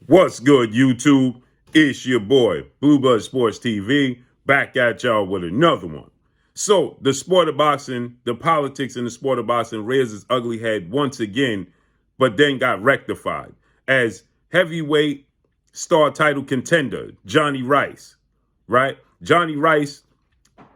What's good, YouTube? It's your boy, Blueblood Sports TV, back at y'all with another one. So, the sport of boxing, the politics in the sport of boxing rears its ugly head once again, but then got rectified as heavyweight star title contender Johnny Rice, right? Johnny Rice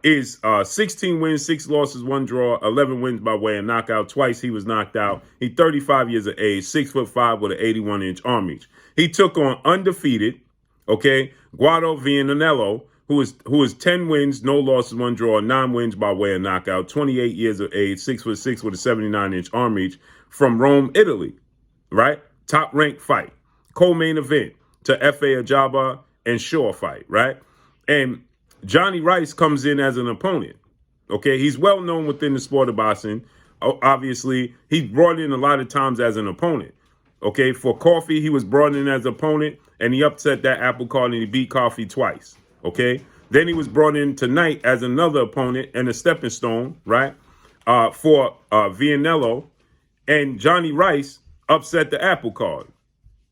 is 16 wins, 6 losses, 1 draw, 11 wins by way of knockout. Twice he was knocked out. He's 35 years of age, 6'5" with an 81-inch arm reach. He took on undefeated, Guido Vianello, who is 10 wins, no losses, 1 draw, 9 wins by way of knockout. 28 years of age, 6'6" with a 79-inch arm reach from Rome, Italy, right? Top ranked fight, co-main event to F.A. Ajaba and Shaw fight, right? And Johnny Rice comes in as an opponent. He's well known within the sport of boxing. Obviously, he's brought in a lot of times as an opponent. For Coffee, he was brought in as an opponent, and he upset that apple cart and he beat Coffee twice. Then he was brought in tonight as another opponent and a stepping stone, right? For Vianello, and Johnny Rice upset the apple cart,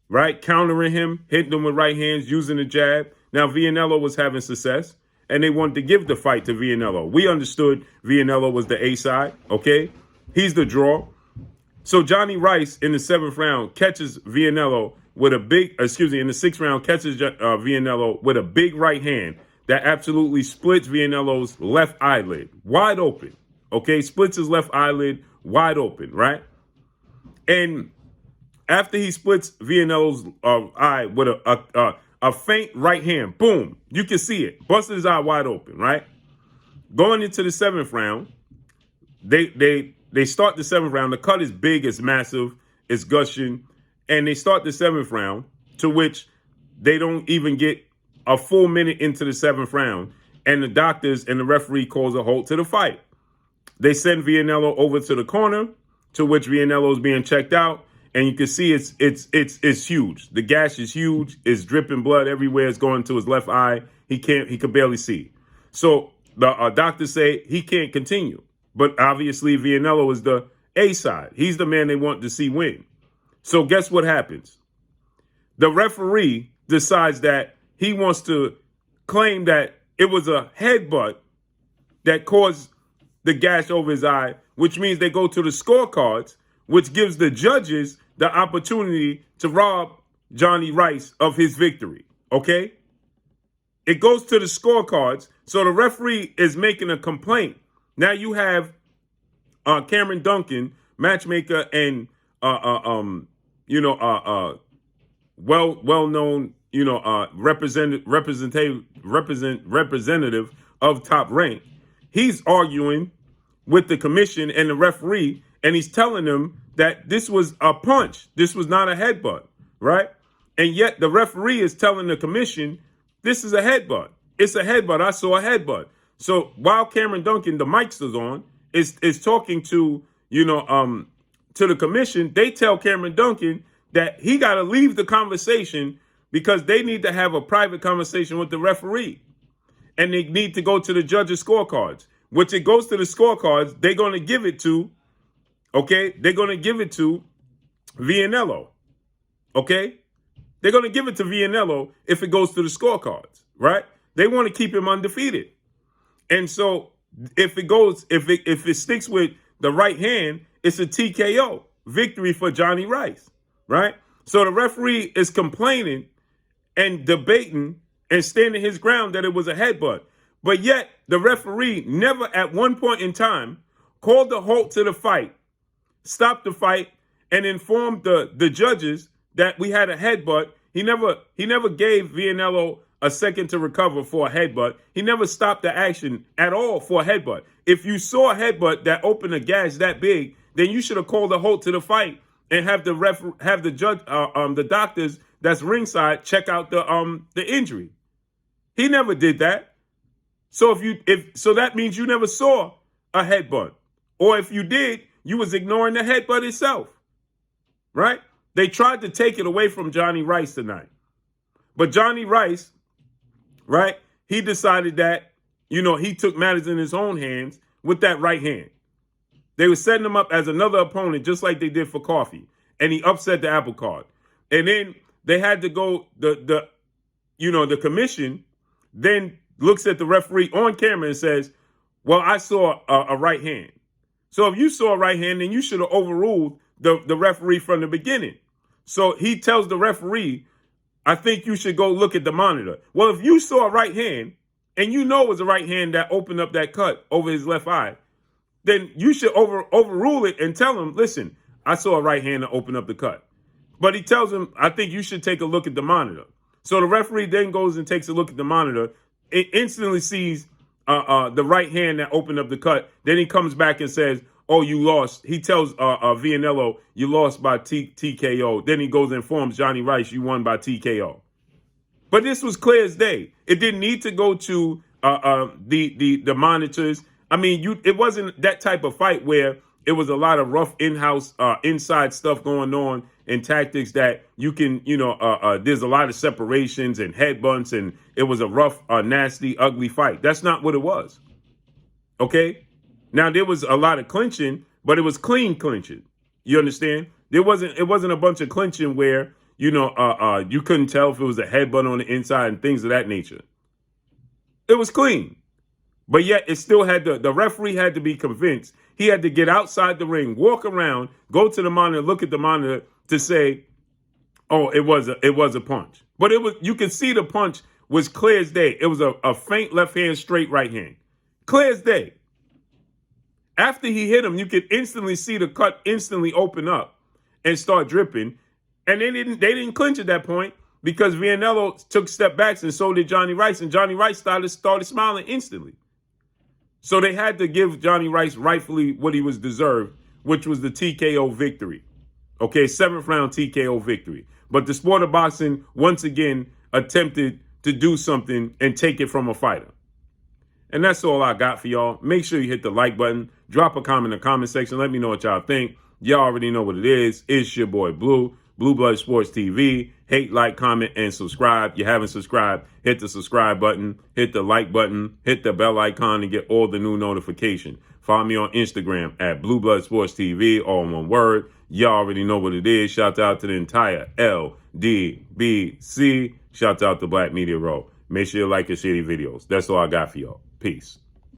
right? Countering him, hitting him with right hands, using the jab. Now Vianello was having success, and they wanted to give the fight to Vianello. We understood Vianello was the A side, He's the draw. So Johnny Rice in the 7th round catches Vianello with a big, in the 6th round catches Vianello with a big right hand that absolutely splits Vianello's left eyelid wide open, Splits his left eyelid wide open, right? And after he splits Vianello's eye with a faint right hand, boom, you can see it, busted his eye wide open, right? Going into the 7th round, they start the 7th round. The cut is big, it's massive, it's gushing, and they start the 7th round, to which they don't even get a full minute into the 7th round, and the doctors and the referee calls a halt to the fight. They send Vianello over to the corner, to which Vianello is being checked out. And you can see it's huge. The gash is huge. It's dripping blood everywhere. It's going to his left eye. He could barely see. So the doctors say he can't continue. But obviously Vianello is the A side. He's the man they want to see win. So guess what happens? The referee decides that he wants to claim that it was a headbutt that caused the gash over his eye, which means they go to the scorecards, which gives the judges the opportunity to rob Johnny Rice of his victory, It goes to the scorecards, so the referee is making a complaint. Now you have Cameron Duncan, matchmaker and well-known, representative of Top Rank. He's arguing with the commission and the referee, and he's telling them that this was a punch. This was not a headbutt, right? And yet the referee is telling the commission, this is a headbutt. It's a headbutt. I saw a headbutt. So while Cameron Duncan, the mics is on, is talking to, to the commission, they tell Cameron Duncan that he got to leave the conversation because they need to have a private conversation with the referee. And they need to go to the judges' scorecards. Which it goes to the scorecards, they're going to give it to, They're going to give it to Vianello, They're going to give it to Vianello if it goes to the scorecards, right? They want to keep him undefeated. And so if it sticks with the right hand, it's a TKO victory for Johnny Rice, right? So the referee is complaining and debating and standing his ground that it was a headbutt. But yet the referee never at one point in time called a halt to the fight, stopped the fight, and informed the judges that we had a headbutt. He never gave Vianello a second to recover for a headbutt. He never stopped the action at all for a headbutt. If you saw a headbutt that opened a gash that big, then you should have called a halt to the fight and have the doctors that's ringside check out the injury. He never did that. So so that means you never saw a headbutt. Or if you did, you was ignoring the headbutt itself. Right? They tried to take it away from Johnny Rice tonight. But Johnny Rice, right, he decided that, he took matters in his own hands with that right hand. They were setting him up as another opponent, just like they did for Coffee. And he upset the apple cart. And then they had to go, the commission then looks at the referee on camera and says, well, I saw a right hand. So if you saw a right hand, then you should have overruled the referee from the beginning. So he tells the referee, I think you should go look at the monitor. Well, if you saw a right hand and you know it was a right hand that opened up that cut over his left eye, then you should overrule it and tell him, listen, I saw a right hand that opened up the cut. But he tells him, I think you should take a look at the monitor. So the referee then goes and takes a look at the monitor. It instantly sees the right hand that opened up the cut. Then he comes back and says, oh, you lost. He tells Vianello, you lost by TKO. Then he goes and informs Johnny Rice, you won by TKO. But this was clear as day. It didn't need to go to the monitors. I mean, it wasn't that type of fight where it was a lot of rough in-house, inside stuff going on and tactics that you can, there's a lot of separations and headbutts, and it was a rough, nasty, ugly fight. That's not what it was. Okay? Now, there was a lot of clinching, but it was clean clinching. You understand? It wasn't a bunch of clinching where, you couldn't tell if it was a headbutt on the inside and things of that nature. It was clean. But yet it still had the referee had to be convinced. He had to get outside the ring, walk around, go to the monitor, look at the monitor to say, oh, it was a punch. But you could see the punch was clear as day. It was a faint left hand, straight right hand. Clear as day. After he hit him, you could instantly see the cut instantly open up and start dripping. And they didn't clinch at that point because Vianello took step backs and so did Johnny Rice. And Johnny Rice started smiling instantly. So they had to give Johnny Rice rightfully what he was deserved, which was the TKO victory. Okay, 7th round TKO victory. But the sport of boxing, once again, attempted to do something and take it from a fighter. And that's all I got for y'all. Make sure you hit the like button. Drop a comment in the comment section. Let me know what y'all think. Y'all already know what it is. It's your boy Blue. Blue Blood Sports TV. Hate, like, comment, and subscribe. You haven't subscribed, hit the subscribe button, hit the like button, hit the bell icon to get all the new notifications. Follow me on Instagram at Blue Blood Sports TV, all in one word. Y'all already know what it is. Shout out to the entire LDBC. Shout out to Black Media Row. Make sure you like and share these videos. That's all I got for y'all. Peace.